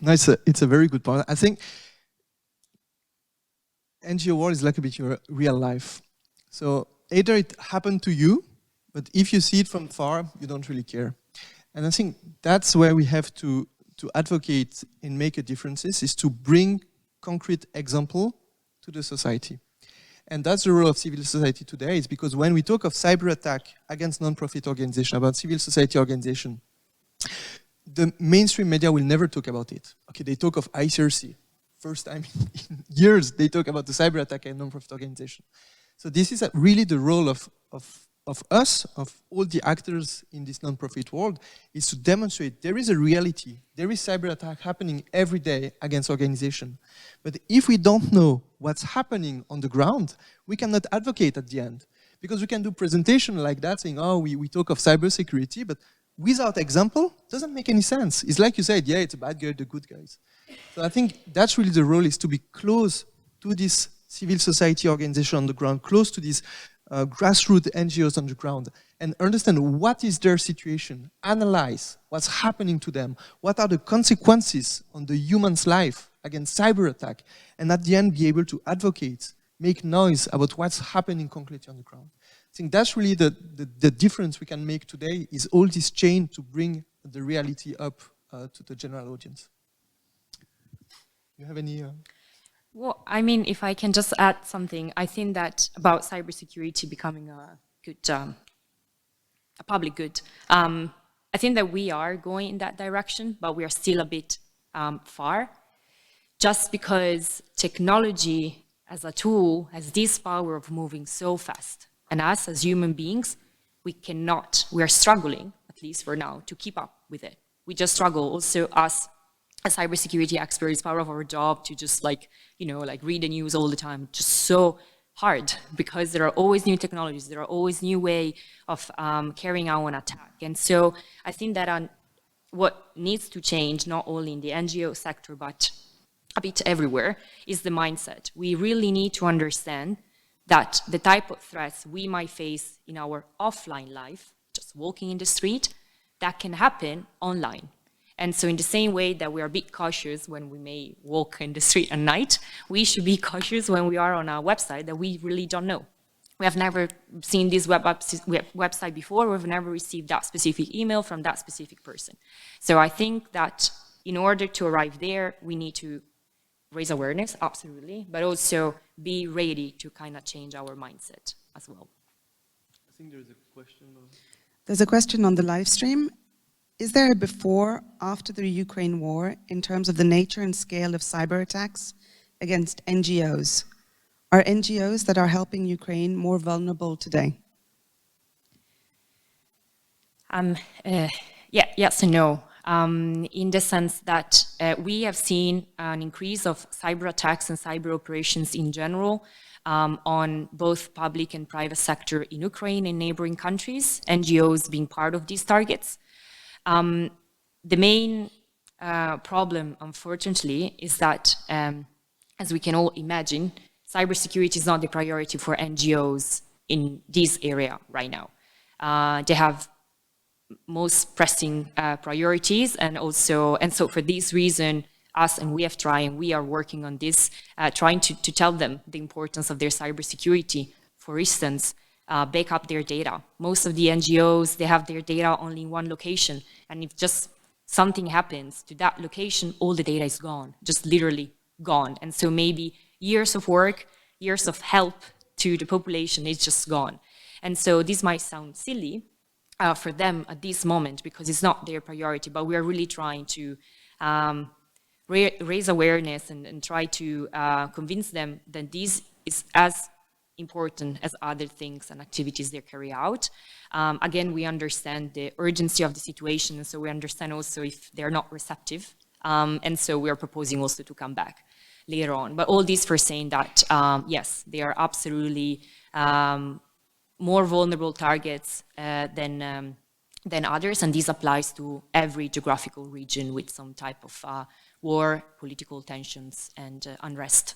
No, it's a very good point. I think NGO world is like a bit your real life. So either it happened to you, but if you see it from far, you don't really care. And I think that's where we have to advocate and make a difference, is to bring concrete example to the society. And that's the role of civil society today, is because when we talk of cyber attack against non-profit organization, about civil society organization, the mainstream media will never talk about it. Okay, they talk of ICRC. First time in years they talk about the cyber attack and non-profit organization. So this is really the role of us, of all the actors in this non-profit world, is to demonstrate there is a reality. There is cyber attack happening every day against organization. But if we don't know what's happening on the ground, we cannot advocate at the end. Because we can do presentation like that, saying, oh, we talk of cybersecurity, but without example, doesn't make any sense. It's like you said, yeah, it's a bad guy, the good guys. So I think that's really the role, is to be close to this civil society organization on the ground, close to these grassroots NGOs on the ground, and understand what is their situation, analyze what's happening to them, what are the consequences on the human's life against cyber attack, and at the end be able to advocate, make noise about what's happening concretely on the ground. I think that's really the difference we can make today, is all this chain to bring the reality up to the general audience. You have any? Well, I mean, if I can just add something, I think that about cybersecurity becoming a good, a public good. I think that we are going in that direction, but we are still a bit far. Just because technology as a tool has this power of moving so fast. And us, as human beings, we are struggling, at least for now, to keep up with it. We just struggle. Also, us, as cybersecurity experts, part of our job to just read the news all the time, just so hard, because there are always new technologies, there are always new way of carrying out an attack. And so I think that what needs to change, not only in the NGO sector, but a bit everywhere, is the mindset. We really need to understand that the type of threats we might face in our offline life, just walking in the street, that can happen online. And so in the same way that we are a bit cautious when we may walk in the street at night, we should be cautious when we are on a website that we really don't know. We have never seen this website before, we've never received that specific email from that specific person. So I think that in order to arrive there, we need to raise awareness, absolutely, but also be ready to kind of change our mindset as well. think there's a question. There's a question on the live stream. Is there a before, after the Ukraine war in terms of the nature and scale of cyber attacks against NGOs? Are NGOs that are helping Ukraine more vulnerable today? Yes and no. In the sense that we have seen an increase of cyber attacks and cyber operations in general on both public and private sector in Ukraine and neighboring countries, NGOs being part of these targets. The main problem, unfortunately, is that, as we can all imagine, cybersecurity is not the priority for NGOs in this area right now. They have most pressing priorities, and so for this reason, us and we are working on this, trying to tell them the importance of their cybersecurity. For instance, back up their data. Most of the NGOs, they have their data only in one location, and if just something happens to that location, all the data is gone, just literally gone. And so maybe years of work, years of help to the population is just gone. And so this might sound silly for them at this moment because it's not their priority, but we are really trying to raise awareness and try to convince them that this is as important as other things and activities they carry out. Again, we understand the urgency of the situation, and so we understand also if they're not receptive, and so we are proposing also to come back later on. But all this for saying that, yes, they are absolutely more vulnerable targets than others, and this applies to every geographical region with some type of war, political tensions, and unrest.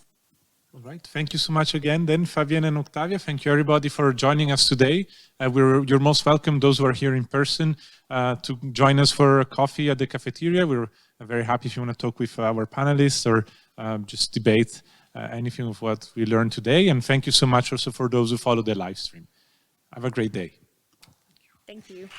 All right, thank you so much again. Then Fabienne and Octavia, thank you everybody for joining us today. You're most welcome, those who are here in person, to join us for a coffee at the cafeteria. We're very happy if you want to talk with our panelists or just debate anything of what we learned today. And thank you so much also for those who follow the live stream. Have a great day. Thank you.